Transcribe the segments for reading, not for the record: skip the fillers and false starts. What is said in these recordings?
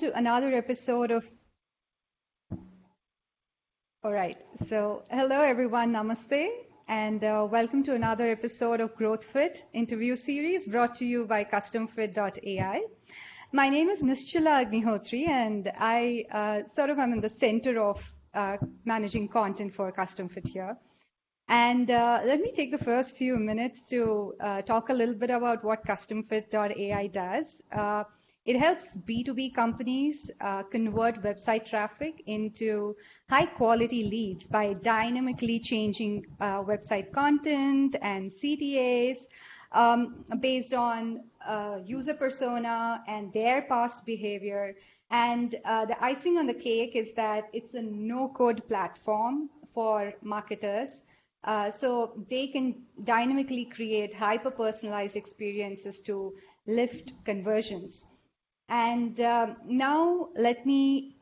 to another episode of. All right. So, hello everyone. Namaste. And welcome to another episode of GrowthFit interview series brought to you by CustomFit.ai. My name is Nischala Agnihotri, and I am in the center of managing content for CustomFit here. And let me take the first few minutes to talk a little bit about what CustomFit.ai does. It helps B2B companies convert website traffic into high-quality leads by dynamically changing website content and CTAs based on user persona and their past behavior. And the icing on the cake is that it's a no-code platform for marketers. So they can dynamically create hyper-personalized experiences to lift conversions. And now let me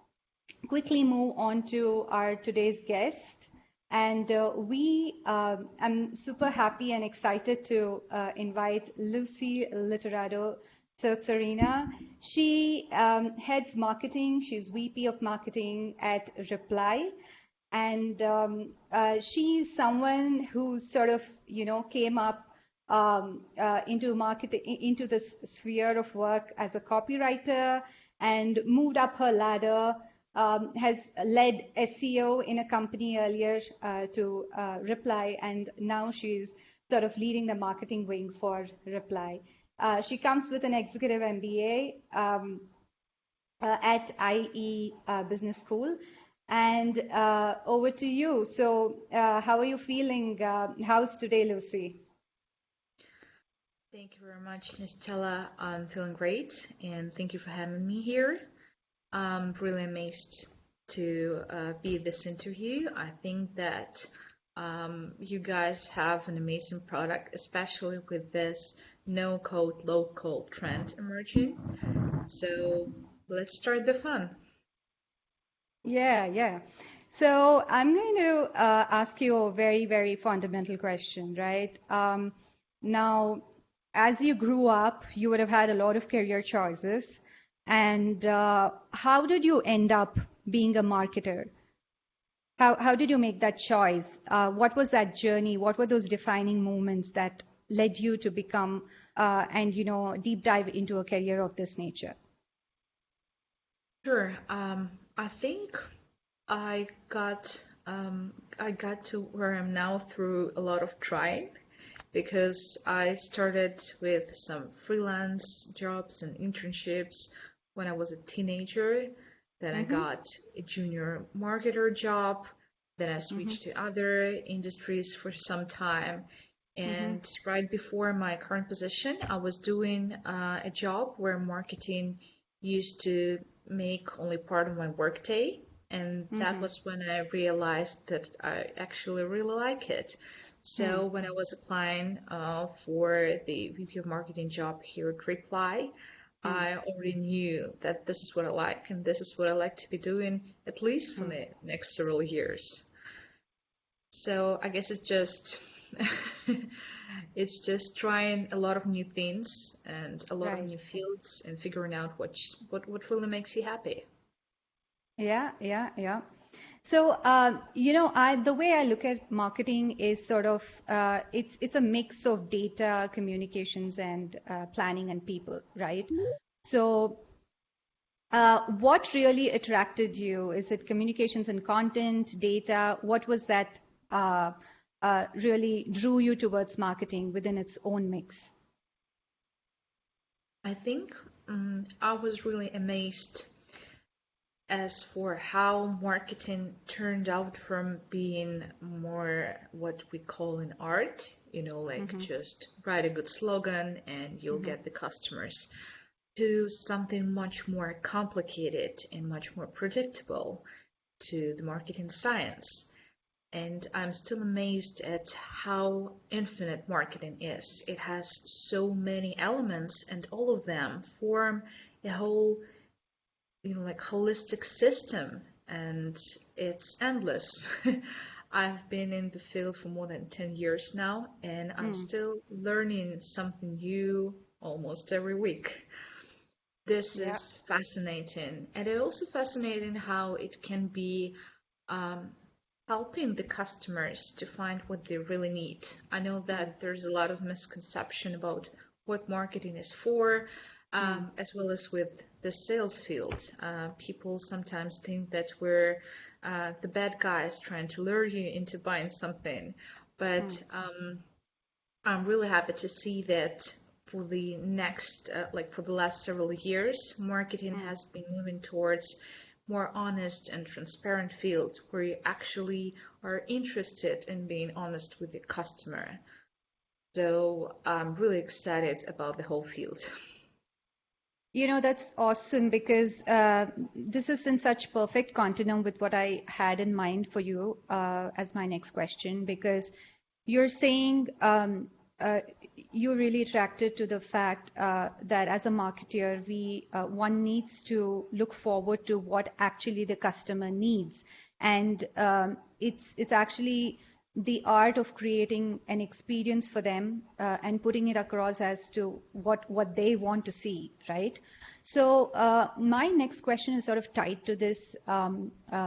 quickly move on to our today's guest. And I'm super happy and excited to invite Lucy Literado Tsotsorina. She heads marketing. She's VP of marketing at Reply. And she's someone who sort of, came up into marketing, into this sphere of work as a copywriter and moved up her ladder, has led SEO in a company earlier to Reply, and now she's sort of leading the marketing wing for Reply. She comes with an executive MBA at IE Business School. And over to you. So how are you feeling? How's today, Lucy? Thank you very much, Nischala. I'm feeling great, and thank you for having me here. I'm really amazed to be in this interview. I think that you guys have an amazing product, especially with this no-code, low-code trend emerging. So let's start the fun. Yeah. So I'm going to ask you a very, very fundamental question, right? Now, as you grew up, you would have had a lot of career choices. And how did you end up being a marketer? How did you make that choice? What was that journey? What were those defining moments that led you to become and deep dive into a career of this nature? Sure. I think I got to where I'm now through a lot of trying, because I started with some freelance jobs and internships when I was a teenager. Then I got a junior marketer job. Then I switched to other industries for some time. And right before my current position, I was doing a job where marketing used to make only part of my workday. And that was when I realized that I actually really like it. So when I was applying for the VP of marketing job here at Reply, I already knew that this is what I like, and this is what I like to be doing at least for the next several years. So I guess it's just it's just trying a lot of new things and a lot of new fields and figuring out what really makes you happy. Yeah. So, the way I look at marketing is sort of, it's a mix of data, communications, and planning and people, right? So, what really attracted you? Is it communications and content, data? What was that really drew you towards marketing within its own mix? I think I was really amazed as for how marketing turned out from being more what we call an art, just write a good slogan and you'll get the customers, to something much more complicated and much more predictable, to the marketing science. And I'm still amazed at how infinite marketing is. It has so many elements, and all of them form a whole holistic system, and it's endless. I've been in the field for more than 10 years now, and I'm still learning something new almost every week. This Yeah. is fascinating. And it's also fascinating how it can be um, helping the customers to find what they really need. I know Mm, that there's a lot of misconception about what marketing is for, mm, as well as with the sales field. People sometimes think that we're the bad guys trying to lure you into buying something, mm, but I'm really happy to see that for the next, like for the last several years, marketing mm. has been moving towards more honest and transparent field where you actually are interested in being honest with the customer. So I'm really excited about the whole field. That's awesome because this is in such perfect continuum with what I had in mind for you as my next question. Because you're saying you're really attracted to the fact that as a marketer, one needs to look forward to what actually the customer needs, and it's actually the art of creating an experience for them and putting it across as to what they want to see, right? So my next question is sort of tied to this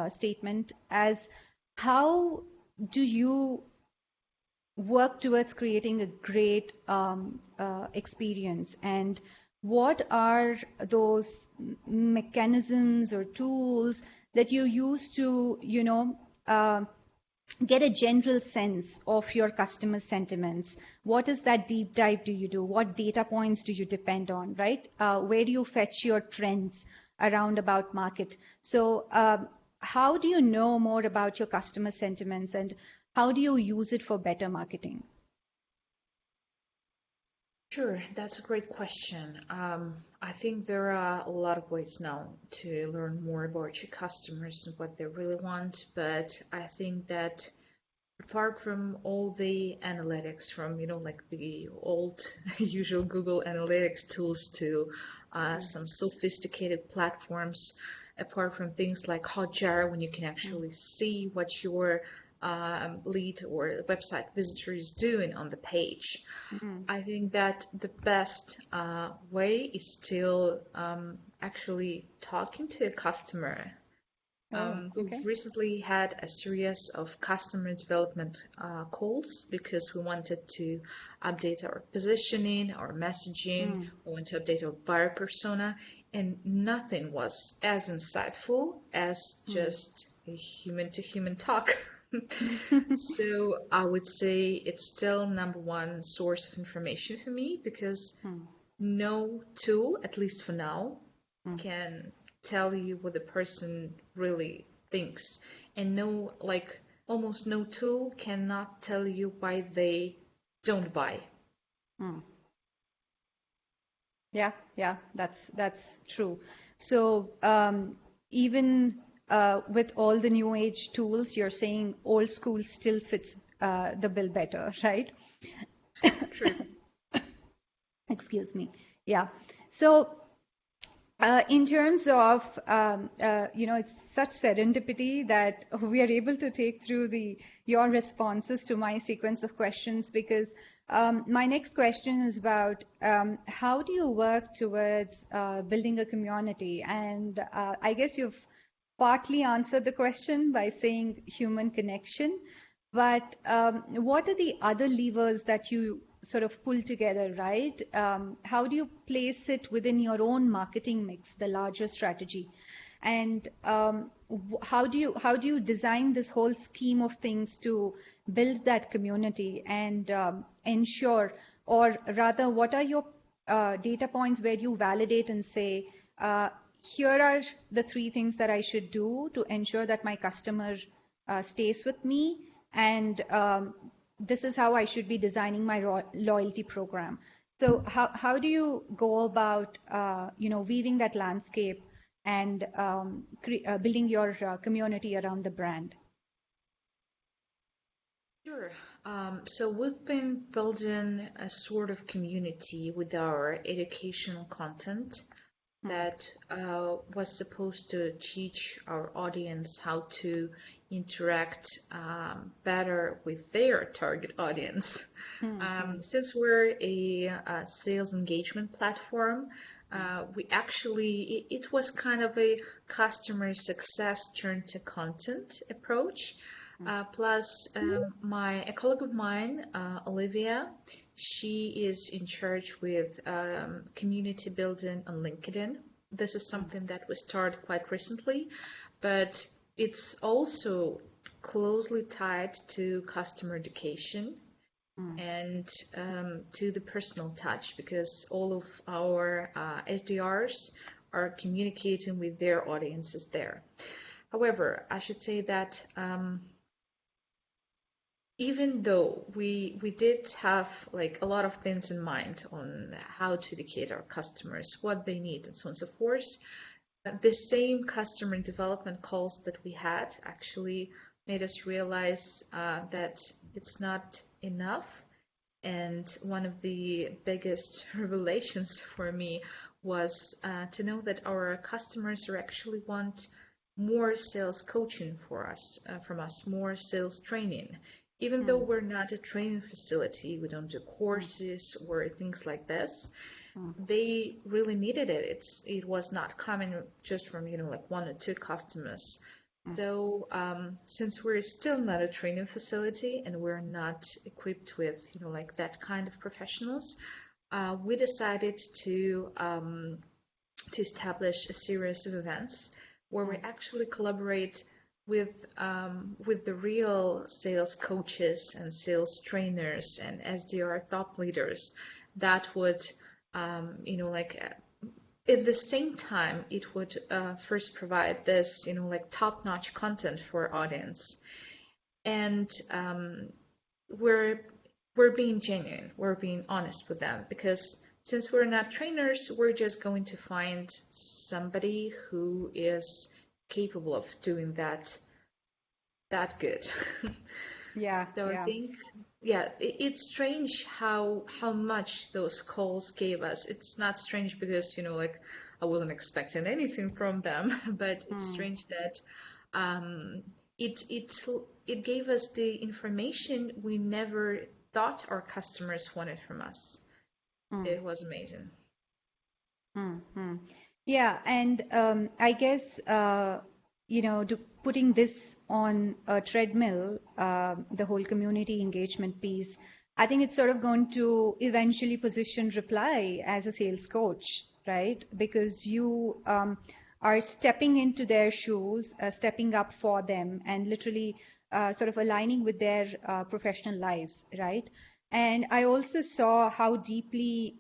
statement as how do you work towards creating a great experience, and what are those mechanisms or tools that you use to get a general sense of your customer sentiments? What is that deep dive do you do? What data points do you depend on, right? Where do you fetch your trends around about market? So how do you know more about your customer sentiments, and how do you use it for better marketing? Sure, that's a great question. I think there are a lot of ways now to learn more about your customers and what they really want, but I think that apart from all the analytics from, like the old usual Google Analytics tools to some sophisticated platforms, apart from things like Hotjar, when you can Mm, actually see what your lead or website visitor is doing on the page. mm, I think that the best way is still actually talking to a customer. oh, We've okay. recently had a series of customer development calls because we wanted to update our positioning, our messaging, Mm, we want to update our buyer persona, and nothing was as insightful as mm. just a human to human talk. So I would say it's still number one source of information for me because Mm, no tool, at least for now, mm, can tell you what the person really thinks. And no, like almost no tool cannot tell you why they don't buy. mm. Yeah, yeah, that's true. So even with all the new age tools, you're saying old school still fits the bill better, right? True. Excuse me. Yeah. So in terms of, it's such serendipity that we are able to take through your responses to my sequence of questions, because my next question is about how do you work towards building a community? And I guess you've partly answered the question by saying human connection. But what are the other levers that you sort of pull together, right? How do you place it within your own marketing mix, the larger strategy? And how do you design this whole scheme of things to build that community and ensure, or rather, what are your data points where you validate and say, here are the three things that I should do to ensure that my customer stays with me, and this is how I should be designing my loyalty program. So how do you go about weaving that landscape and building your community around the brand? Sure. So we've been building a sort of community with our educational content Hmm, that was supposed to teach our audience how to interact better with their target audience. hmm, hmm, Since we're a sales engagement platform, It was kind of a customer success turned to content approach. Plus, a colleague of mine, Olivia, she is in charge with community building on LinkedIn. This is something that was started quite recently, but it's also closely tied to customer education and to the personal touch, because all of our SDRs are communicating with their audiences there. However, I should say that even though we did have like a lot of things in mind on how to educate our customers, what they need, and so on and so forth, the same customer development calls that we had actually made us realize that it's not enough. And one of the biggest revelations for me was to know that our customers are actually want more sales coaching from us, more sales training. Even though we're not a training facility, we don't do courses or things like this, they really needed it. It was not coming just from, like one or two customers. So since we're still not a training facility and we're not equipped with, like that kind of professionals, we decided to establish a series of events where we actually collaborate with the real sales coaches and sales trainers and SDR thought leaders that would, at the same time, it would first provide this, like top-notch content for our audience. And we're being genuine, we're being honest with them, because since we're not trainers, we're just going to find somebody who is capable of doing that good. Yeah. So I think, it's strange how much those calls gave us. It's not strange because, like I wasn't expecting anything from them, but it's strange that it gave us the information we never thought our customers wanted from us. It was amazing. Yeah, and I guess putting this on a treadmill, the whole community engagement piece, I think it's sort of going to eventually position Reply as a sales coach, right? Because you are stepping into their shoes, stepping up for them, and literally sort of aligning with their professional lives, right? And I also saw how deeply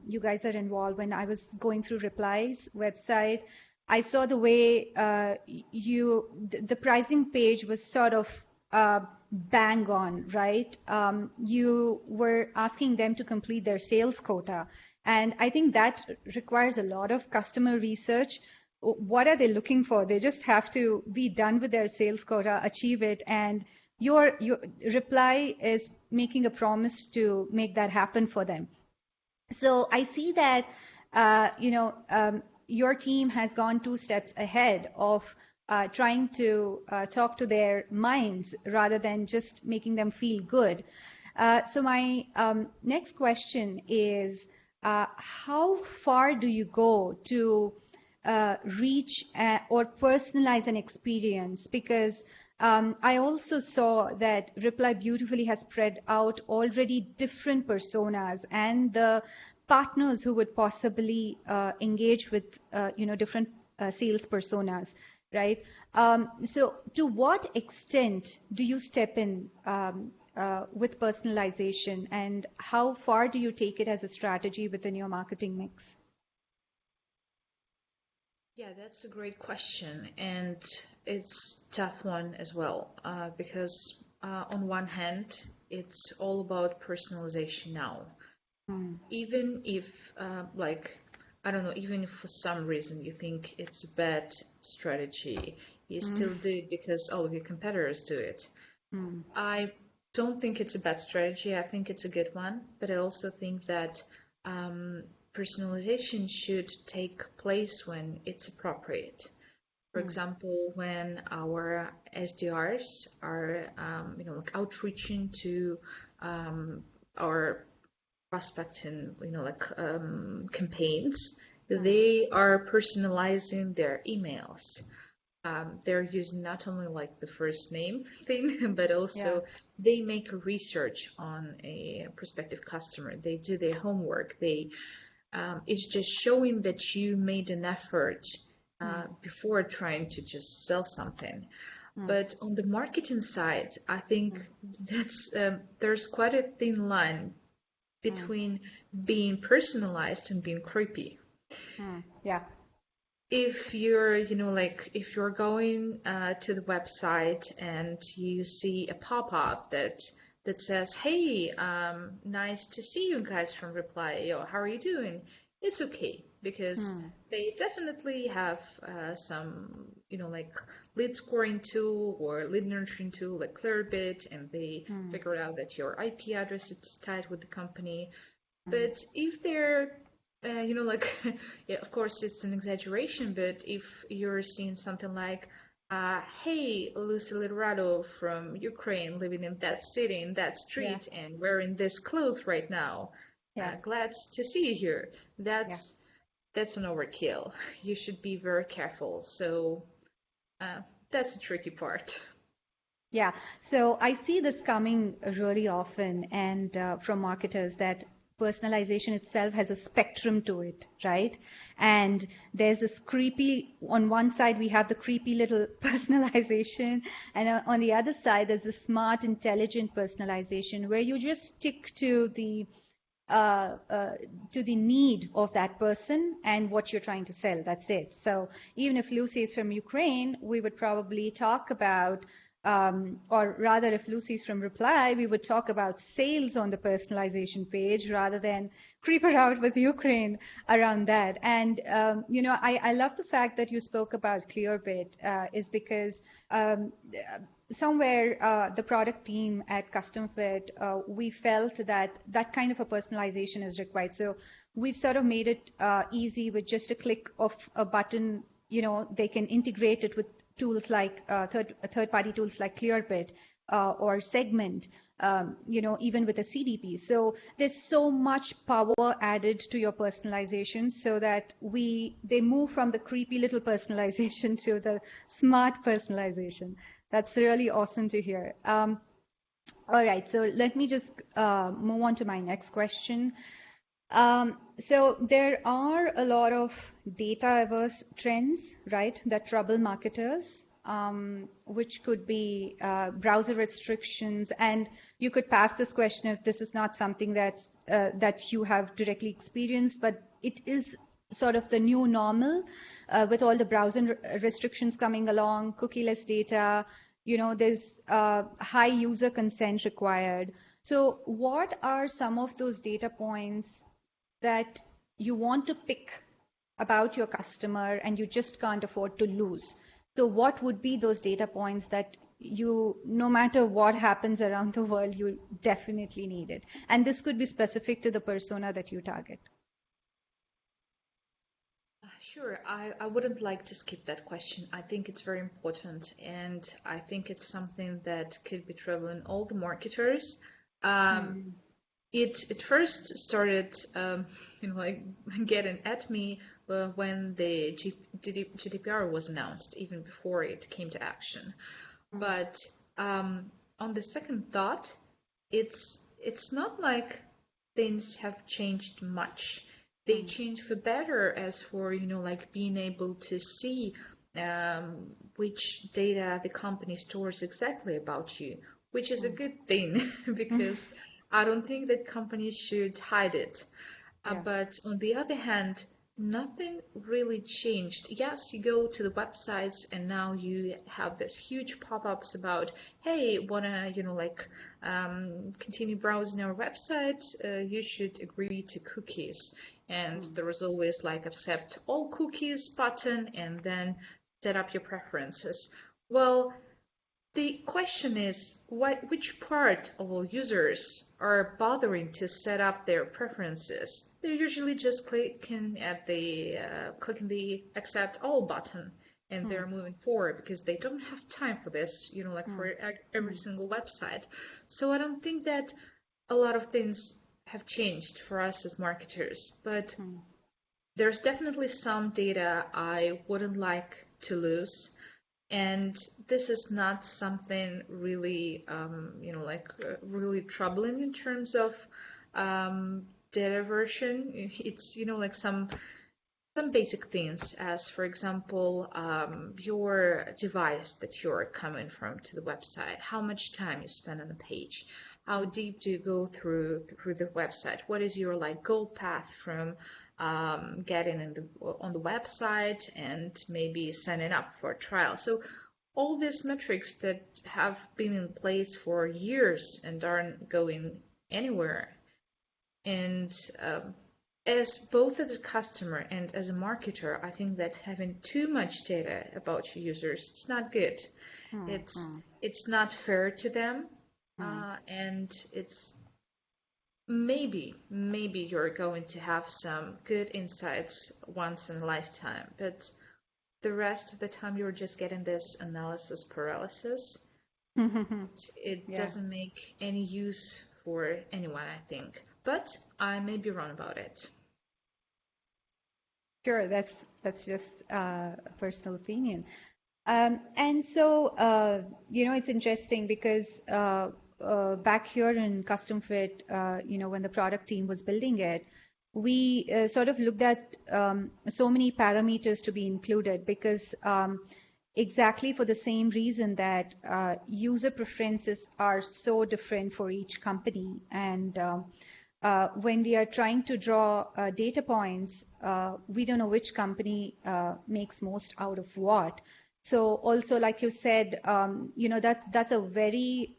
you guys are involved. When I was going through Reply's website, I saw the way the pricing page was sort of bang on, right? You were asking them to complete their sales quota. And I think that requires a lot of customer research. What are they looking for? They just have to be done with their sales quota, achieve it, and your Reply is making a promise to make that happen for them. So I see that your team has gone 2 steps ahead of trying to talk to their minds rather than just making them feel good. So my next question is, how far do you go to reach or personalize an experience? Because I also saw that Reply beautifully has spread out already different personas and the partners who would possibly engage with different sales personas, right? So to what extent do you step in with personalization, and how far do you take it as a strategy within your marketing mix? Yeah, that's a great question, and it's a tough one as well, because on one hand, it's all about personalization now. Even if, I don't know, even if for some reason you think it's a bad strategy, you still do it because all of your competitors do it. I don't think it's a bad strategy. I think it's a good one, but I also think that personalization should take place when it's appropriate. For example, when our SDRs are, outreaching to our prospecting, campaigns, They are personalizing their emails. They're using not only like the first name thing, but Yeah. also they make a research on a prospective customer. They do their homework. It's just showing that you made an effort before trying to just sell something. But on the marketing side, I think there's quite a thin line between being personalized and being creepy. Yeah. If you're, if you're going to the website and you see a pop-up that says, "Hey, nice to see you guys from Reply. Yo, how are you doing?" It's okay because they definitely have some, like lead scoring tool or lead nurturing tool like Clearbit, and they figure out that your IP address is tied with the company. But if they're, like, yeah, of course it's an exaggeration, but if you're seeing something like, hey, Lucy Literado from Ukraine, living in that city, in that Yeah. street, and wearing this clothes right now, Yeah. glad to see you here. Yeah. That's an overkill. You should be very careful. So that's the tricky part. Yeah, so I see this coming really often and from marketers that personalization itself has a spectrum to it, right? And there's this creepy, on one side, we have the creepy little personalization, and on the other side, there's the smart, intelligent personalization where you just stick uh, uh, to the need of that person and what you're trying to sell. That's it. So even if Lucy is from Ukraine, we would probably talk about, or rather, if Lucy's from Reply, we would talk about sales on the personalization page rather than creep her out with Ukraine around that. And, I love the fact that you spoke about Clearbit, is because somewhere the product team at CustomFit, we felt that that kind of a personalization is required. So we've sort of made it easy with just a click of a button. They can integrate it with tools like third-party tools like Clearbit or Segment, even with a CDP. So there's so much power added to your personalization so that they move from the creepy little personalization to the smart personalization. That's really awesome to hear. All right, so let me just move on to my next question. So there are a lot of data-averse trends, right, that trouble marketers, which could be browser restrictions. And you could pass this question if this is not something that you have directly experienced, but it is sort of the new normal with all the browser restrictions coming along, cookieless data. There's high user consent required. So what are some of those data points that you want to pick about your customer and you just can't afford to lose? So what would be those data points that no matter what happens around the world, you definitely need it? And this could be specific to the persona that you target. Sure, I wouldn't like to skip that question. I think it's very important, and I think it's something that could be troubling all the marketers. It first started, like getting at me when the GDPR was announced, even before it came to action. But on the second thought, it's not like things have changed much. They change for better as for, like being able to see which data the company stores exactly about you, which is a good thing because I don't think that companies should hide it. Yeah. But on the other hand, nothing really changed. Yes, you go to the websites and now you have this huge pop-ups about, hey, wanna, continue browsing our website? You should agree to cookies. And there was always like accept all cookies button and then set up your preferences. Well, the question is, which part of all users are bothering to set up their preferences? They're usually just clicking the accept all button and they're moving forward because they don't have time for this, like for every single website. So I don't think that a lot of things have changed for us as marketers, but there's definitely some data I wouldn't like to lose. And this is not something really, really troubling in terms of data version. It's, like some basic things, as for example, your device that you're coming from to the website, how much time you spend on the page, how deep do you go through the website, what is your goal path from getting on the website and maybe signing up for a trial. So all these metrics that have been in place for years and aren't going anywhere. And as both as a customer and as a marketer, I think that having too much data about your users, it's not good. It's not fair to them, and it's maybe you're going to have some good insights once in a lifetime, but the rest of the time you're just getting this analysis paralysis. It Yeah. doesn't make any use for anyone, I think. But I may be wrong about it. Sure, that's just a personal opinion. And so, it's interesting because back here in CustomFit, when the product team was building it, we sort of looked at so many parameters to be included because exactly for the same reason that user preferences are so different for each company. And when we are trying to draw data points, we don't know which company makes most out of what. So also, like you said, that's a very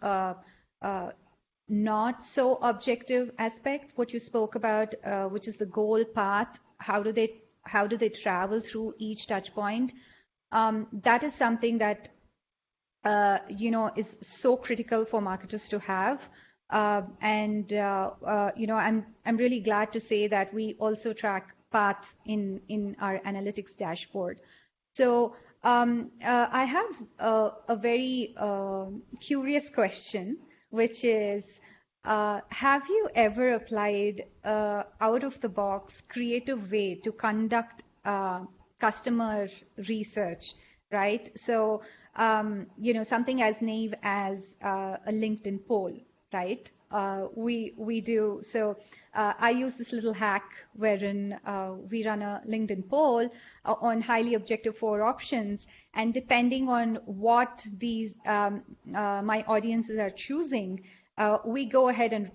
not so objective aspect, what you spoke about, which is the goal path. How do they travel through each touch point? That is something that is so critical for marketers to have. I'm really glad to say that we also track path in our analytics dashboard. So I have a very curious question, which is, have you ever applied out of the box creative way to conduct customer research, right? So, something as naive as a LinkedIn poll, right? We do. So I use this little hack wherein we run a LinkedIn poll on highly objective 4 options, and depending on what these my audiences are choosing, we go ahead and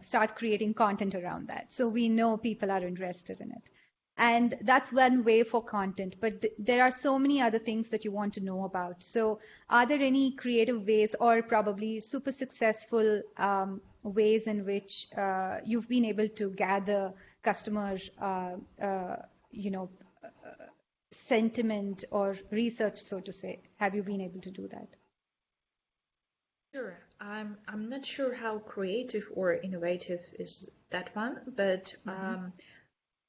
start creating content around that. So we know people are interested in it. And that's one way for content, but there are so many other things that you want to know about. So are there any creative ways or probably super successful ways in which you've been able to gather customer, sentiment or research, so to say? Have you been able to do that? Sure. I'm not sure how creative or innovative is that one, but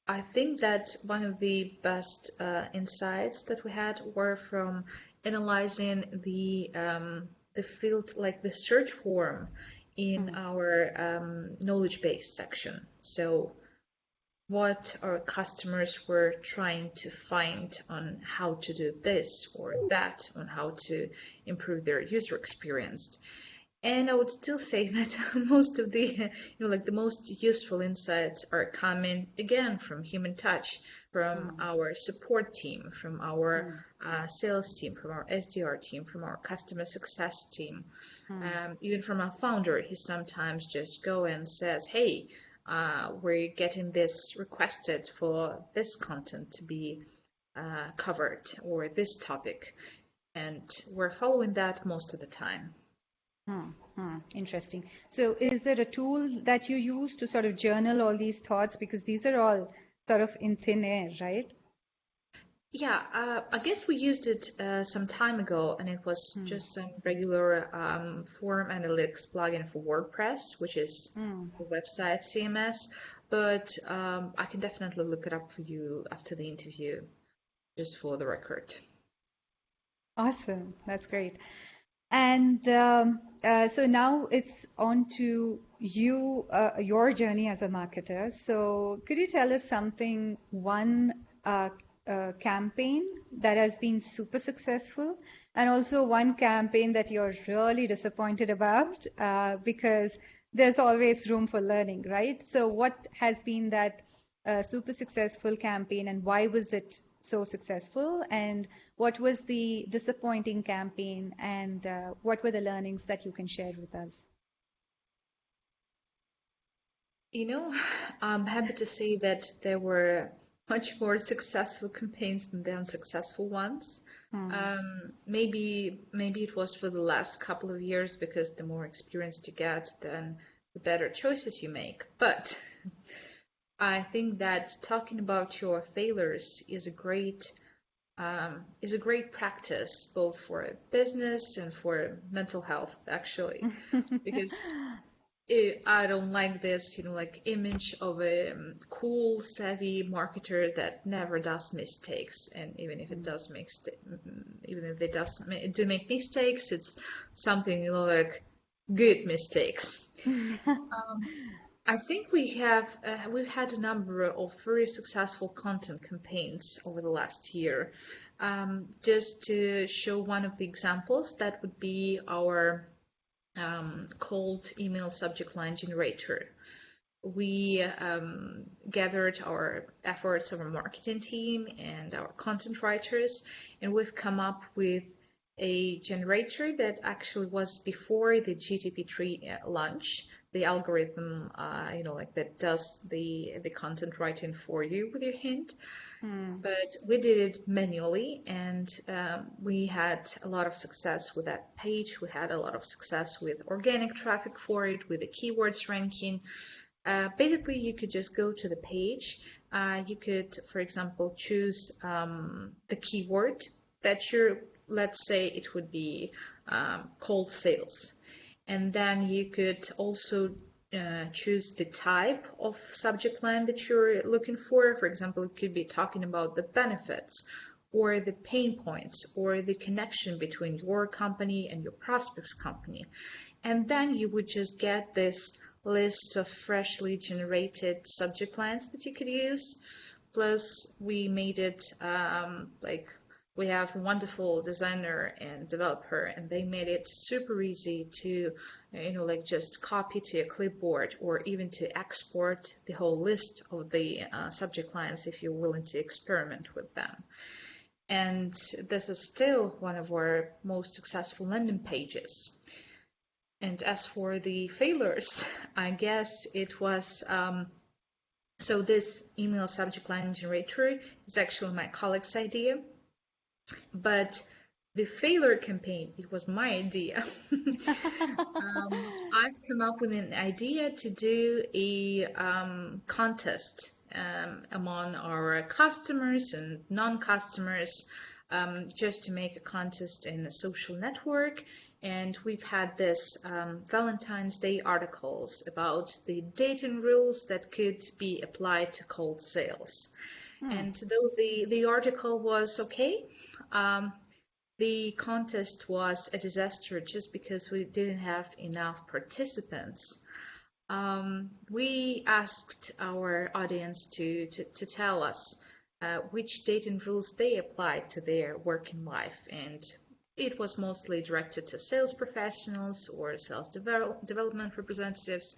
I think that one of the best insights that we had were from analyzing the field, like the search form in our knowledge base section. So what our customers were trying to find on how to do this or that, on how to improve their user experience. And I would still say that most of the, the most useful insights are coming again from human touch, from our support team, from our sales team, from our SDR team, from our customer success team, even from our founder. He sometimes just go and says, hey, we're getting this requested for this content to be covered or this topic. And we're following that most of the time. Interesting. So is there a tool that you use to sort of journal all these thoughts? Because these are all sort of in thin air, right? Yeah, I guess we used it some time ago, and it was just some regular form analytics plugin for WordPress, which is the website CMS. But I can definitely look it up for you after the interview, just for the record. Awesome. That's great. And so now it's on to you, your journey as a marketer. So could you tell us something, one campaign that has been super successful, and also one campaign that you're really disappointed about, because there's always room for learning, right? So what has been that super successful campaign, and why was it so successful? And what was the disappointing campaign, and what were the learnings that you can share with us? You know, I'm happy to say that there were much more successful campaigns than the unsuccessful ones. Hmm. Maybe it was for the last couple of years because the more experience you get, then the better choices you make. But I think that talking about your failures is a great practice both for business and for mental health, actually, because I don't like this, like image of a cool, savvy marketer that never does mistakes. And even if it does make, even if they do make mistakes, it's something, like good mistakes. I think we've had a number of very successful content campaigns over the last year. Just to show one of the examples, that would be our cold email subject line generator. We gathered our efforts of our marketing team and our content writers, and we've come up with a generator that actually was before the GTP3 launch. The algorithm, like that does the content writing for you with your hint. But we did it manually, and we had a lot of success with that page. We had a lot of success with organic traffic for it, with the keywords ranking. Basically, you could just go to the page. You could, for example, choose the keyword that let's say it would be cold sales. And then you could also choose the type of subject line that you're looking for. For example, it could be talking about the benefits or the pain points or the connection between your company and your prospect's company. And then you would just get this list of freshly generated subject lines that you could use. Plus, we made it we have a wonderful designer and developer, and they made it super easy to, just copy to a clipboard or even to export the whole list of the subject lines if you're willing to experiment with them. And this is still one of our most successful landing pages. And as for the failures, I guess it was, so this email subject line generator is actually my colleague's idea. But the failure campaign, it was my idea. I've come up with an idea to do a contest among our customers and non-customers, just to make a contest in a social network. And we've had this Valentine's Day articles about the dating rules that could be applied to cold sales. And though the article was okay, the contest was a disaster just because we didn't have enough participants. We asked our audience to tell us which dating rules they applied to their working life, and it was mostly directed to sales professionals or sales development representatives.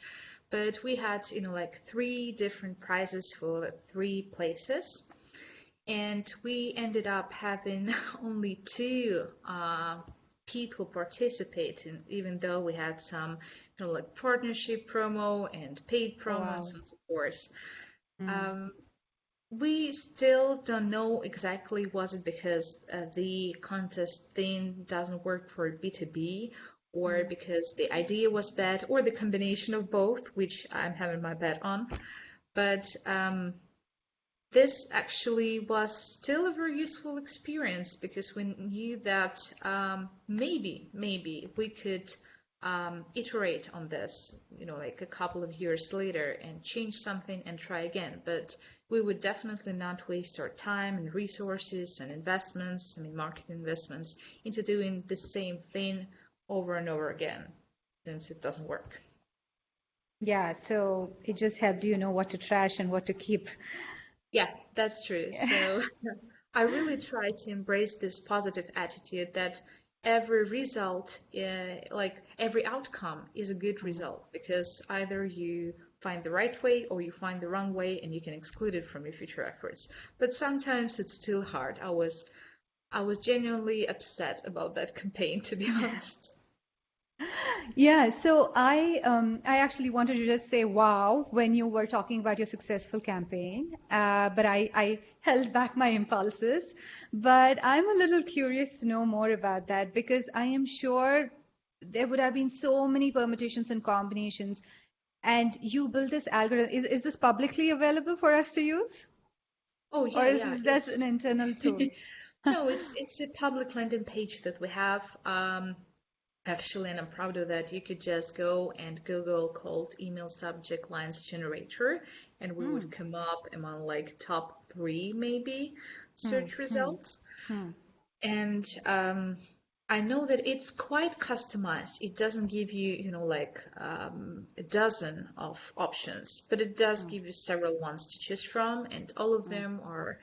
But we had, 3 different prizes for 3 places. And we ended up having only 2 people participating, even though we had some, partnership promo and paid promos and so forth. We still don't know exactly, was it because the contest thing doesn't work for B2B, or because the idea was bad, or the combination of both, which I'm having my bet on. But this actually was still a very useful experience because we knew that maybe we could iterate on this, like a couple of years later and change something and try again. But we would definitely not waste our time and resources and investments, marketing investments, into doing the same thing over and over again since it doesn't work. Yeah, so it just helped you know what to trash and what to keep. Yeah, that's true. So I really try to embrace this positive attitude that every result, like every outcome, is a good Mm. result because either you find the right way or you find the wrong way and you can exclude it from your future efforts. But sometimes it's still hard. I was genuinely upset about that campaign, to be honest. Yeah, so I actually wanted to just say wow when you were talking about your successful campaign, but I held back my impulses. But I'm a little curious to know more about that because I am sure there would have been so many permutations and combinations. And you built this algorithm. Is this publicly available for us to use, Oh or yeah, is yeah. this just an It's internal tool? no, it's a public landing page that we have. Actually, and I'm proud of that, you could just go and Google cold email subject lines generator, and we Hmm, would come up among like top three maybe hmm, search hmm, results. hmm, And I know that it's quite customized. It doesn't give you, like a dozen of options, but it does hmm, give you several ones to choose from, and all of hmm, them are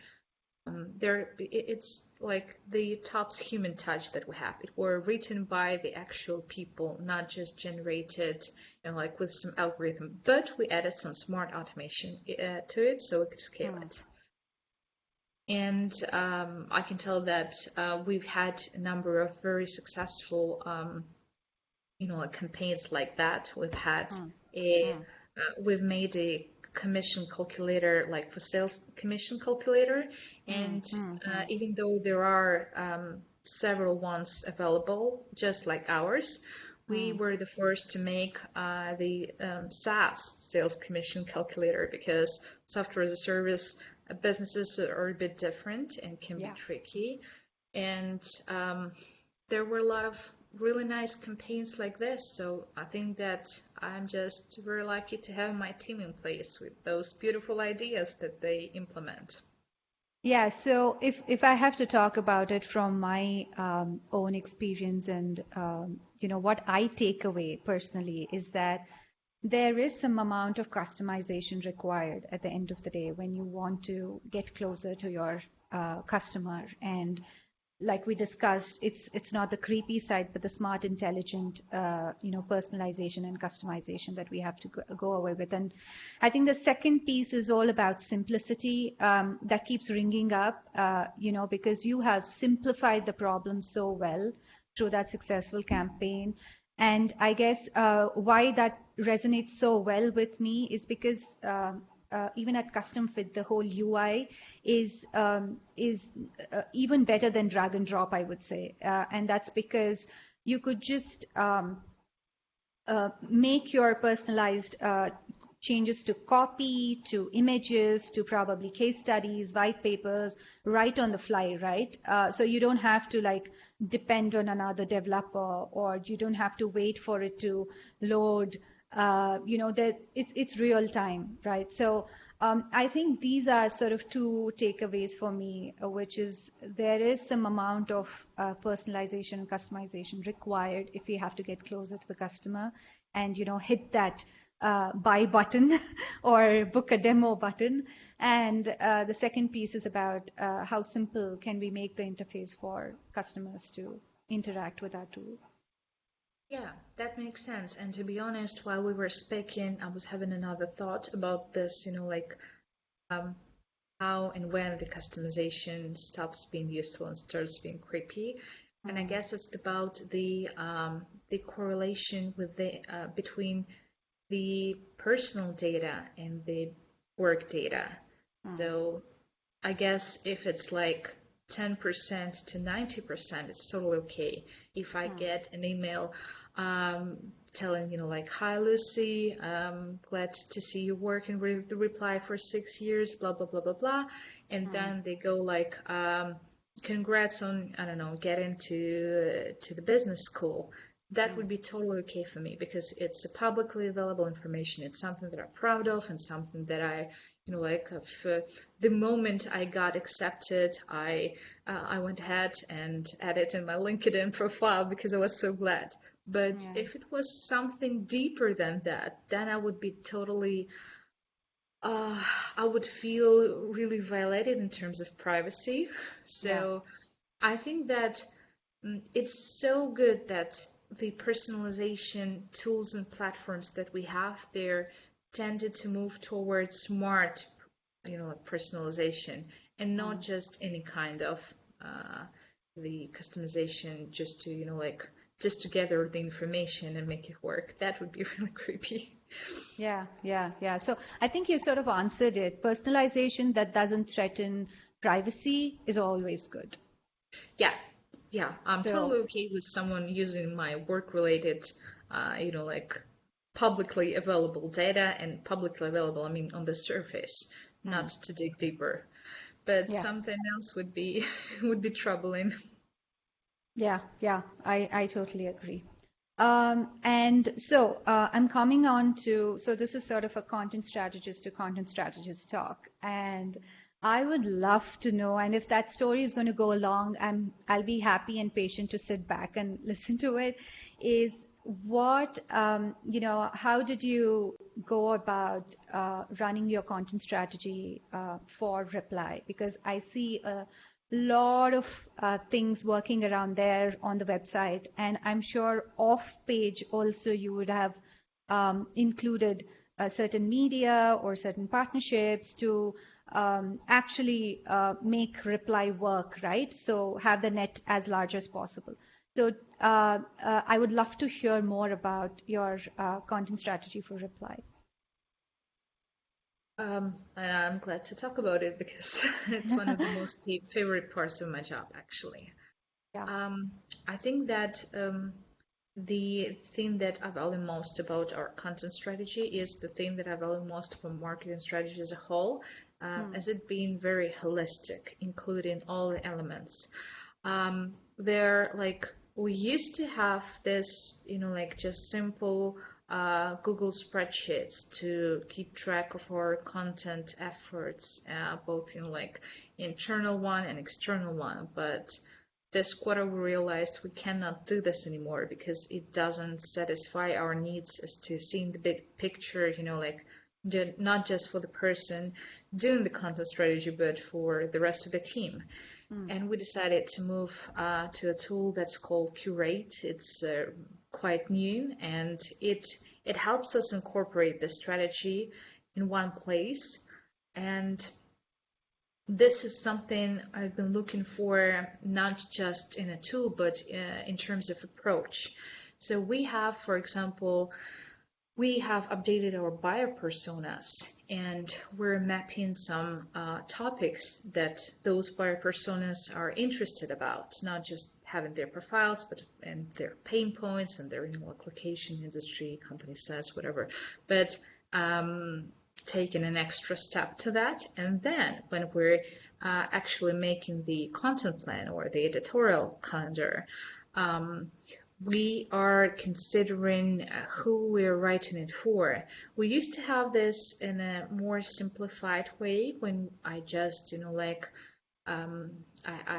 it's like the top human touch that we have. It were written by the actual people, not just generated like with some algorithm. But we added some smart automation to it so we could scale hmm, it. And I can tell that we've had a number of very successful, like campaigns like that. hmm, A, hmm, we've made a commission calculator, like for sales commission calculator, hmm, and hmm, hmm, even though there are several ones available, just like ours, we hmm. were the first to make the SaaS sales commission calculator because software as a service businesses are a bit different and can be Yeah. tricky. And there were a lot of really nice campaigns like this. So I think that I'm just very lucky to have my team in place with those beautiful ideas that they implement. Yeah, so if I have to talk about it from my own experience and what I take away personally is that there is some amount of customization required at the end of the day when you want to get closer to your customer. And like we discussed, it's not the creepy side, but the smart, intelligent, personalization and customization that we have to go away with. And I think the second piece is all about simplicity. That keeps ringing up, because you have simplified the problem so well through that successful campaign. And I guess why that resonates so well with me is because even at CustomFit, the whole UI is even better than drag and drop, I would say, and that's because you could just make your personalized changes to copy, to images, to probably case studies, white papers, right on the fly, right? So you don't have to like depend on another developer, or you don't have to wait for it to load. That it's real time, right? So I think these are sort of two takeaways for me, which is there is some amount of personalization and customization required if we have to get closer to the customer and, hit that buy button or book a demo button. And the second piece is about how simple can we make the interface for customers to interact with our tool. Yeah, that makes sense. And to be honest, while we were speaking, I was having another thought about this, like um, how and when the customization stops being useful and starts being creepy. And I Hmm, guess it's about the correlation with the between the personal data and the work data. hmm, So I guess if it's like 10% to 90%, it's totally okay. If I hmm, get an email telling, like, hi, Lucy, glad to see you working with the reply for 6 years, blah, blah, blah, blah, blah. And hmm, then they go like, congrats on, I don't know, getting to the business school. that would be totally okay for me because it's a publicly available information. It's something that I'm proud of and something that I, the moment I got accepted, I went ahead and added in my LinkedIn profile because I was so glad. But Yeah. if it was something deeper than that, then I would be totally, I would feel really violated in terms of privacy. Yeah. So I think that it's so good that the personalization tools and platforms that we have there tended to move towards smart, personalization and not just any kind of the customization just to, just to gather the information and make it work. That would be really creepy. Yeah. So I think you sort of answered it. Personalization that doesn't threaten privacy is always good. Yeah, yeah, I'm So, totally okay with someone using my work-related, publicly available data and publicly available, I mean, on the surface, not to dig deeper. But yeah. something else would be would be troubling. Yeah, I totally agree. And so I'm coming on to, so this is sort of a content strategist to content strategist talk. And I would love to know, and if that story is going to go along, I'll be happy and patient to sit back and listen to it, is what, how did you go about running your content strategy for Reply? Because I see a lot of things working around there on the website, and I'm sure off page also you would have included certain media or certain partnerships to actually make Reply work, right? So have the net as large as possible. So I would love to hear more about your content strategy for Reply. And I'm glad to talk about it because it's one of the most favorite parts of my job, actually. Yeah. Um, I think that the thing that I value most about our content strategy is the thing that I value most from marketing strategy as a whole, as it being very holistic, including all the elements. They're like we used to have this, just simple Google spreadsheets to keep track of our content efforts, both internal one and external one. But this quarter we realized we cannot do this anymore because it doesn't satisfy our needs as to seeing the big picture, not just for the person doing the content strategy, but for the rest of the team. And we decided to move to a tool that's called Curate. It's quite new, and it helps us incorporate the strategy in one place. And this is something I've been looking for, not just in a tool, but in terms of approach. So we have, for example, we have updated our buyer personas and we're mapping some topics that those buyer personas are interested about, not just having their profiles, but and their pain points and their location, industry, company size, whatever. But taking an extra step to that. And then when we're actually making the content plan or the editorial calendar, we are considering who we're writing it for. We used to have this in a more simplified way when I just, I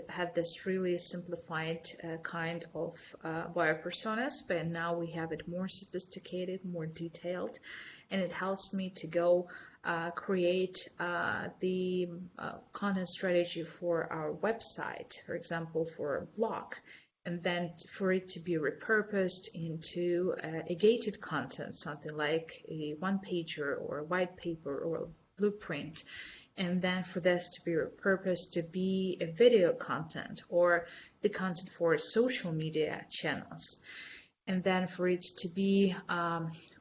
had this really simplified kind of buyer personas, but now we have it more sophisticated, more detailed, and it helps me to go create the content strategy for our website, for example, for a blog, and then for it to be repurposed into a gated content, something like a one-pager or a white paper or a blueprint, and then for this to be repurposed to be a video content or the content for social media channels. And then for it to be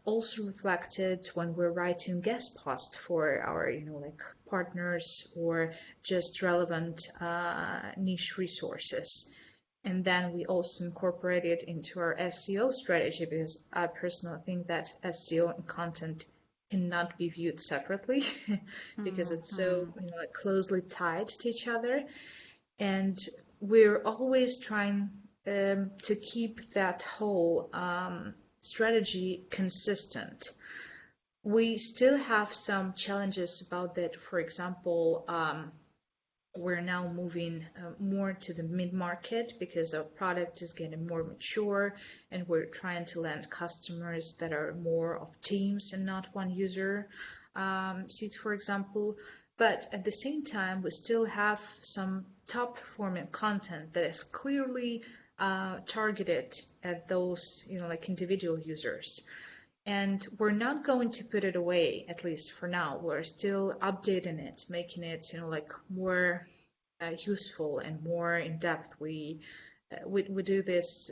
also reflected when we're writing guest posts for our, partners or just relevant niche resources. And then we also incorporate it into our SEO strategy because I personally think that SEO and content cannot be viewed separately because it's so closely tied to each other. And we're always trying to keep that whole strategy consistent. We still have some challenges about that. For example, we're now moving more to the mid-market because our product is getting more mature, and we're trying to land customers that are more of teams and not one user seats, for example. But at the same time, we still have some top performing content that is clearly targeted at those, like individual users. And we're not going to put it away, at least for now. We're still updating it, making it, like more useful and more in depth. We do this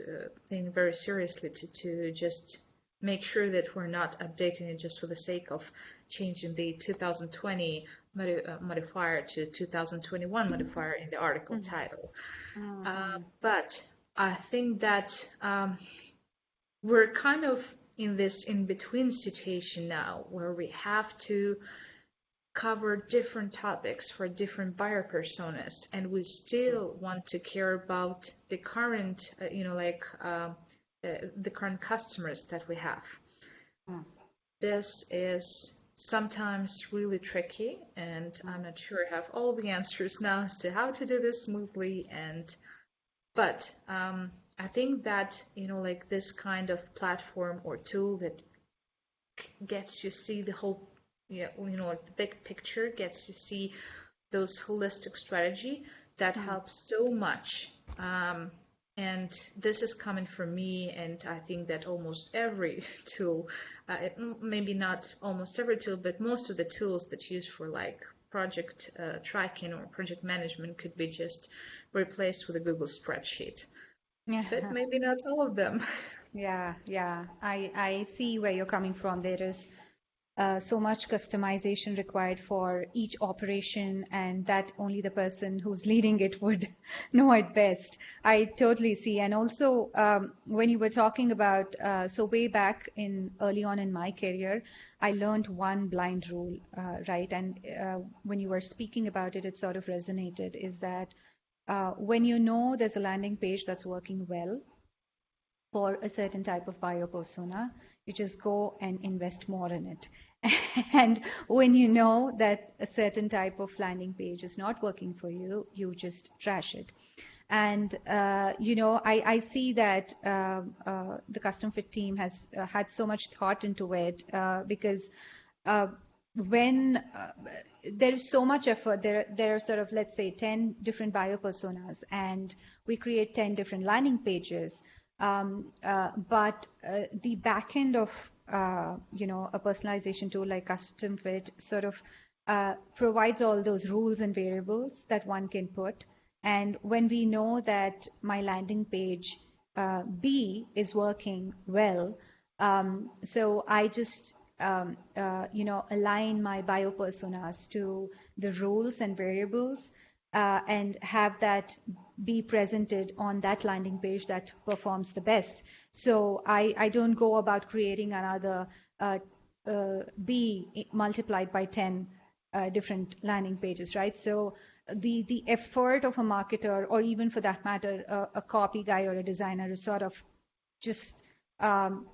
thing very seriously to just make sure that we're not updating it just for the sake of changing the 2020 modifier to 2021 modifier in the article title. But I think that we're kind of in this in-between situation now where we have to cover different topics for different buyer personas, and we still want to care about the current, the current customers that we have. This is sometimes really tricky, and I'm not sure I have all the answers now as to how to do this smoothly. But I think that, this kind of platform or tool that gets you see the whole, the big picture, gets you see those holistic strategy, that helps so much. And this is coming from me, and I think that almost every tool, maybe not almost every tool, but most of the tools that use for project tracking or project management could be just replaced with a Google spreadsheet. But maybe not all of them. Yeah. I see where you're coming from. There is so much customization required for each operation, and that only the person who's leading it would know it best. I totally see. And also, when you were talking about, so way back early on in my career, I learned one blind rule, right? And when you were speaking about it, it sort of resonated, is that when you know there's a landing page that's working well for a certain type of buyer persona, you just go and invest more in it. And when you know that a certain type of landing page is not working for you, you just trash it. And, I see that the CustomFit team has had so much thought into it because when there's so much effort, there are sort of, let's say, 10 different buyer personas, and we create 10 different landing pages. But the back end of a personalization tool like CustomFit sort of provides all those rules and variables that one can put. And when we know that my landing page B is working well, so I just align my bio personas to the rules and variables and have that be presented on that landing page that performs the best. So I don't go about creating another B multiplied by 10 different landing pages, right? So the effort of a marketer, or even for that matter, a copy guy or a designer, is sort of just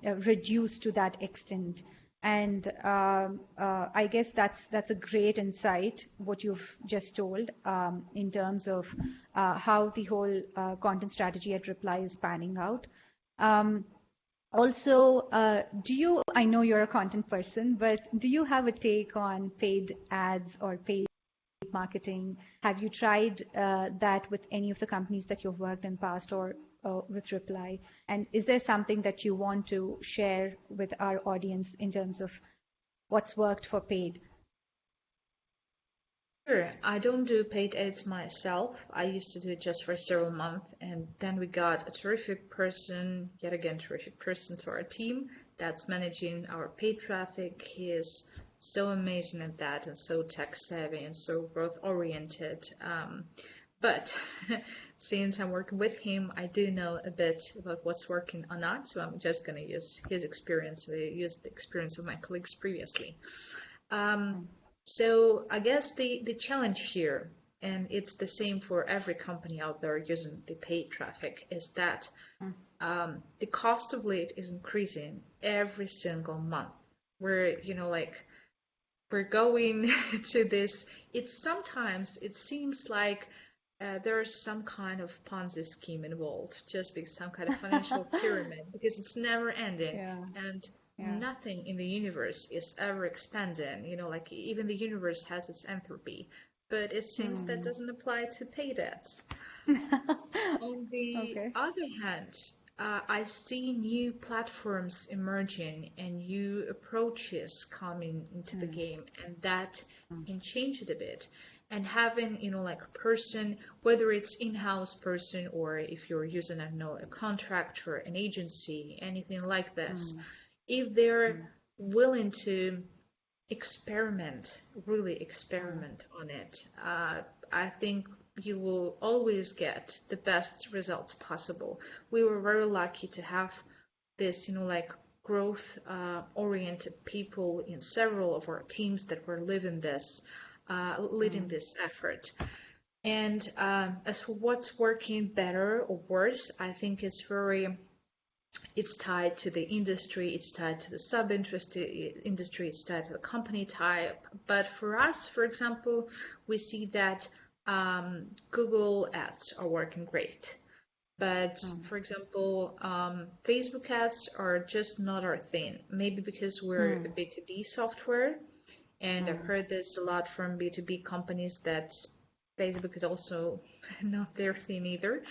reduced to that extent. And I guess that's a great insight, what you've just told, in terms of how the whole content strategy at Reply is panning out. Also, I know you're a content person, but do you have a take on paid ads or paid marketing? Have you tried that with any of the companies that you've worked in past, or with Reply? And is there something that you want to share with our audience in terms of what's worked for paid? Sure. I don't do paid ads myself. I used to do it just for several months, and then we got a terrific person, yet again, terrific person to our team that's managing our paid traffic. He is so amazing at that, and so tech savvy, and so growth oriented. But since I'm working with him, I do know a bit about what's working or not, so I'm just going to use his experience. I used the experience of my colleagues previously. So I guess the challenge here and it's the same for every company out there using the paid traffic, is that the cost of lead is increasing every single month. We're, we're going to this. It seems like there's some kind of Ponzi scheme involved, just because some kind of financial pyramid, because it's never ending, Yeah. and Yeah. nothing in the universe is ever expanding. Like even the universe has its entropy, but it seems that doesn't apply to paid ads. On the Okay. other hand, I see new platforms emerging and new approaches coming into the game, and that can change it a bit. And having, like a person, whether it's in-house person or if you're using, I don't know, a contractor, an agency, anything like this, if they're willing to really experiment on it, I think you will always get the best results possible. We were very lucky to have this, like growth oriented people in several of our teams that were leading this effort. And as for what's working better or worse, I think it's tied to the industry, it's tied to the sub-industry, it's tied to the company type. But for us, for example, we see that Google ads are working great. But for example, Facebook ads are just not our thing. Maybe because we're a B2B software, and I've heard this a lot from B2B companies that Facebook is also not their thing either.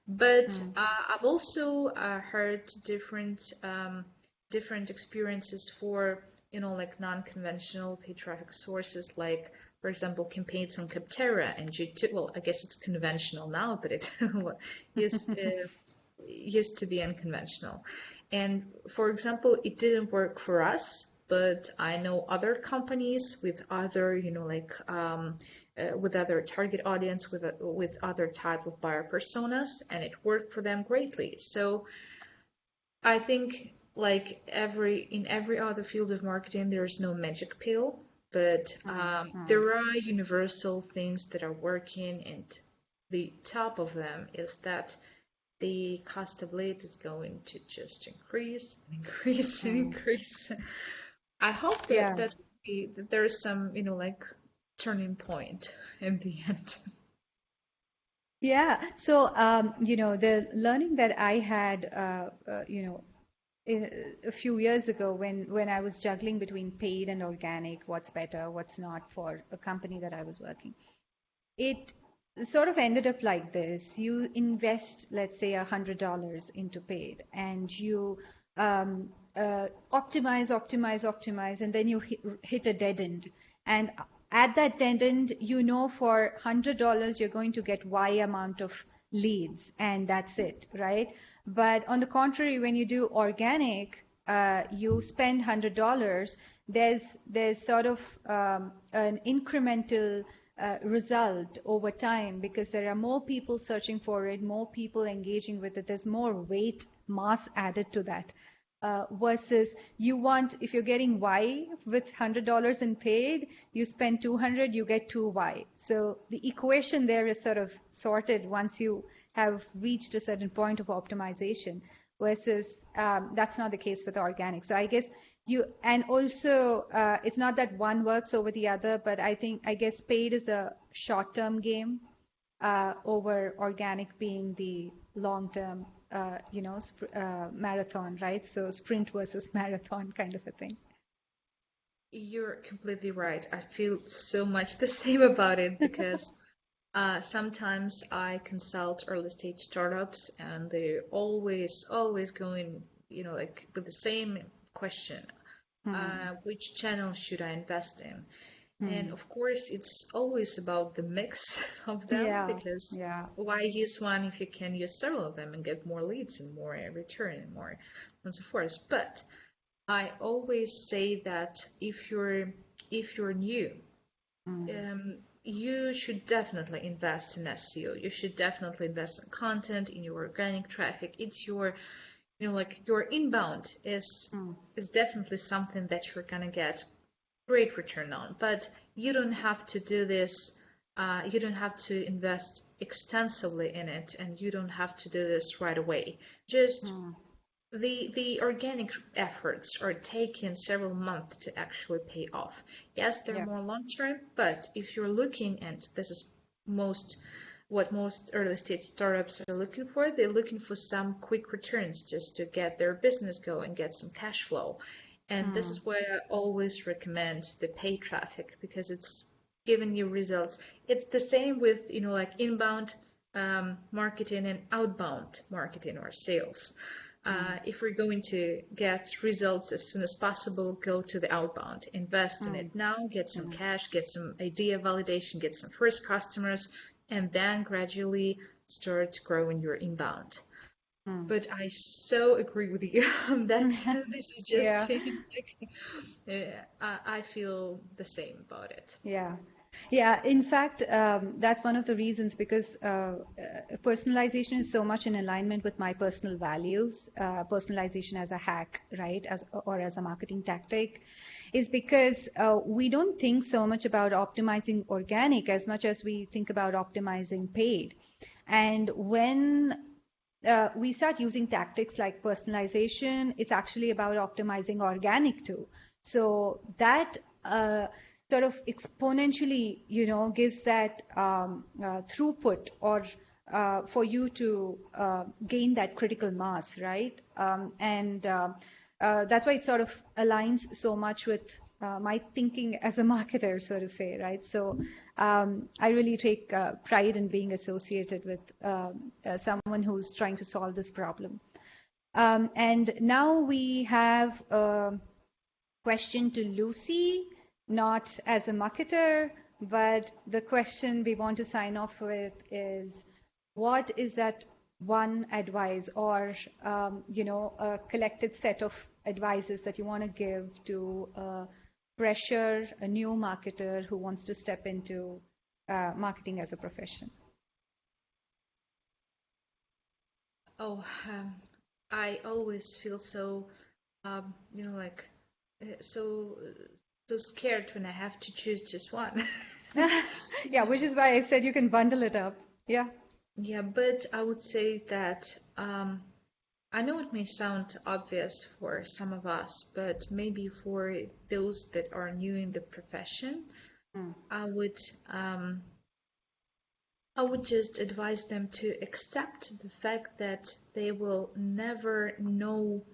But I've also heard different experiences for, like non-conventional paid traffic sources, like, for example, campaigns on Capterra and G2. Well, I guess it's conventional now, but it used to be unconventional. And for example, it didn't work for us, but I know other companies with other, with other target audience, with other type of buyer personas, and it worked for them greatly. So I think, like in every other field of marketing, there is no magic pill, but there are universal things that are working, and the top of them is that the cost of lead is going to just increase and increase and increase. I hope Yeah. that there is some, like turning point in the end. Yeah. So, the learning that I had, a few years ago when I was juggling between paid and organic, what's better, what's not for a company that I was working, it sort of ended up like this. You invest, let's say, $100 into paid, and you optimize, and then you hit a dead end. And at that dead end, for $100 you're going to get Y amount of leads, and that's it, right? But on the contrary, when you do organic, you spend $100. There's sort of an incremental result over time, because there are more people searching for it, more people engaging with it. There's more weight, mass added to that. Versus if you're getting Y with $100 in paid, you spend 200, you get 2Y. So the equation there is sort of sorted once you have reached a certain point of optimization, versus that's not the case with organic. So I guess and also it's not that one works over the other, but I guess paid is a short-term game over organic being the long-term, marathon, right? So sprint versus marathon kind of a thing. You're completely right. I feel so much the same about it, because sometimes I consult early stage startups, and they're always going, like with the same question. Which channel should I invest in? And of course, it's always about the mix of them, Yeah, because yeah. why use one if you can use several of them and get more leads and more return and more and so forth. But I always say that if you're new, you should definitely invest in SEO. You should definitely invest in content, in your organic traffic. It's your like your inbound is definitely something that you're gonna get great return on. But you don't have to do this You don't have to invest extensively in it, and you don't have to do this right away. Just the organic efforts are taking several months to actually pay off. Yes, they're Yeah. more long term, but if you're looking, and this is most what most early stage startups are looking for, they're looking for some quick returns just to get their business going, get some cash flow. And this is why I always recommend the paid traffic, because it's giving you results. It's the same with, like inbound marketing and outbound marketing or sales. If we're going to get results as soon as possible, go to the outbound, invest in it now, get some cash, get some idea validation, get some first customers, and then gradually start growing your inbound. But I so agree with you that this is Yeah. just I feel the same about it. Yeah. Yeah, in fact, that's one of the reasons because personalization is so much in alignment with my personal values. Personalization as a hack, right, or as a marketing tactic, is because we don't think so much about optimizing organic as much as we think about optimizing paid. And when we start using tactics like personalization, it's actually about optimizing organic too. So that sort of exponentially, gives that throughput or for you to gain that critical mass, right? And that's why it sort of aligns so much with my thinking as a marketer, so to say, right? So I really take pride in being associated with someone who's trying to solve this problem. And now we have a question to Lucy, not as a marketer, but the question we want to sign off with is, what is that one advice or, a collected set of advices that you want to give to pressure a new marketer who wants to step into marketing as a profession? Oh, I always feel so, like so scared when I have to choose just one. Yeah, which is why I said you can bundle it up. Yeah. Yeah, but I would say that I know it may sound obvious for some of us, but maybe for those that are new in the profession, Mm. I would I would just advise them to accept the fact that they will never know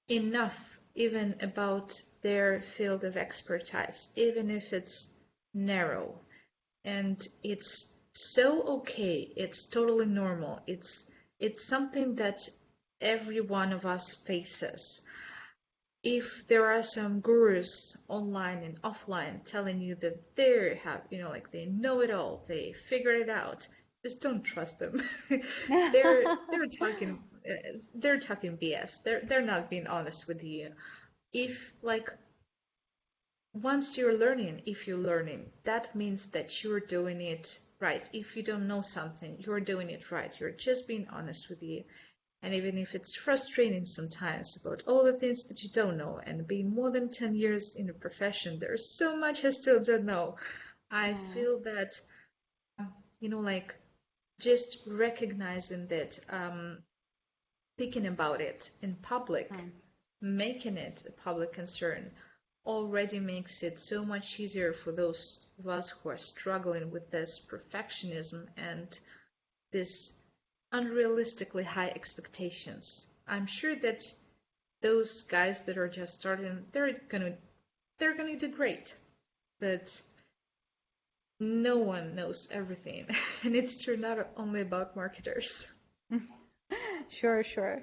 enough even about their field of expertise, even if it's narrow. And it's so okay. It's totally normal. It's something that every one of us faces. If there are some gurus online and offline telling you that they have, like they know it all, they figure it out, just don't trust them. They're talking they're talking BS. They're not being honest with you. If like once you're learning, if you're learning, that means that you're doing it right. If you don't know something, you're doing it right. You're just being honest with you. And even if it's frustrating sometimes about all the things that you don't know, and being more than 10 years in a profession, there's so much I still don't know. I Mm. feel that, like just recognizing that, speaking about it in public, Mm. making it a public concern, already makes it so much easier for those of us who are struggling with this perfectionism and this unrealistically high expectations. I'm sure that those guys that are just starting, they're gonna do great, but no one knows everything, and it's true not only about marketers. Sure, sure.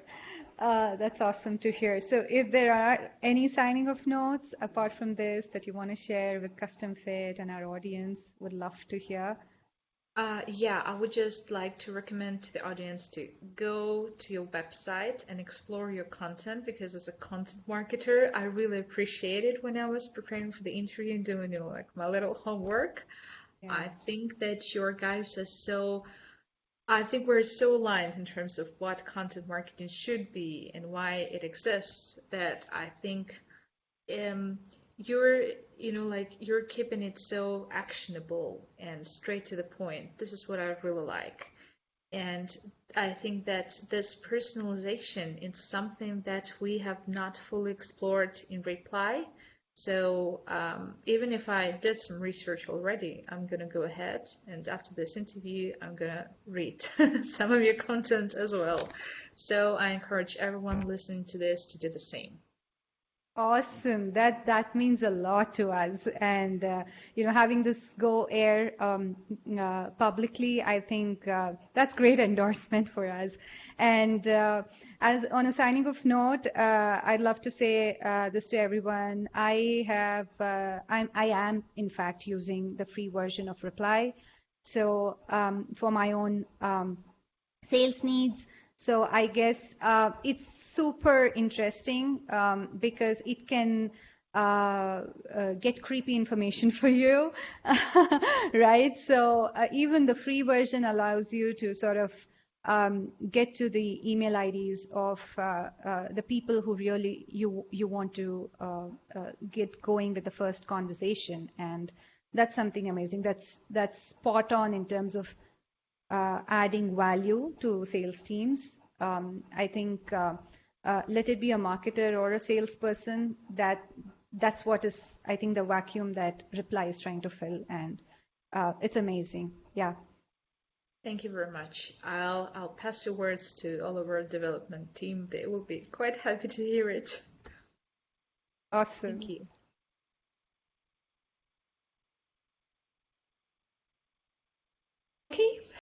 That's awesome to hear. So, if there are any signing of notes apart from this that you want to share with CustomFit and our audience, would love to hear. Yeah, I would just like to recommend to the audience to go to your website and explore your content, because as a content marketer, I really appreciate it when I was preparing for the interview and doing, like my little homework. I Yeah. think that your guys are so, I think we're so aligned in terms of what content marketing should be and why it exists, that I think um, you're like you're keeping it so actionable and straight to the point. This is what I really like. And I think that this personalization is something that we have not fully explored in Reply. So even if I did some research already, I'm going to go ahead and after this interview, I'm going to read some of your content as well. So I encourage everyone listening to this to do the same. Awesome. That means a lot to us. And having this go air publicly, I think that's great endorsement for us. And as on a signing off note, I'd love to say this to everyone. I am in fact using the free version of Reply. So for my own sales needs. So I guess it's super interesting because it can get creepy information for you, right? So even the free version allows you to sort of get to the email IDs of the people who really you want to get going with the first conversation, and that's something amazing. That's spot on in terms of adding value to sales teams. I think let it be a marketer or a salesperson, that's what is, I think, the vacuum that Reply is trying to fill, and it's amazing. Yeah. Thank you very much. I'll pass your words to all of our development team. They will be quite happy to hear it. Awesome. Thank you.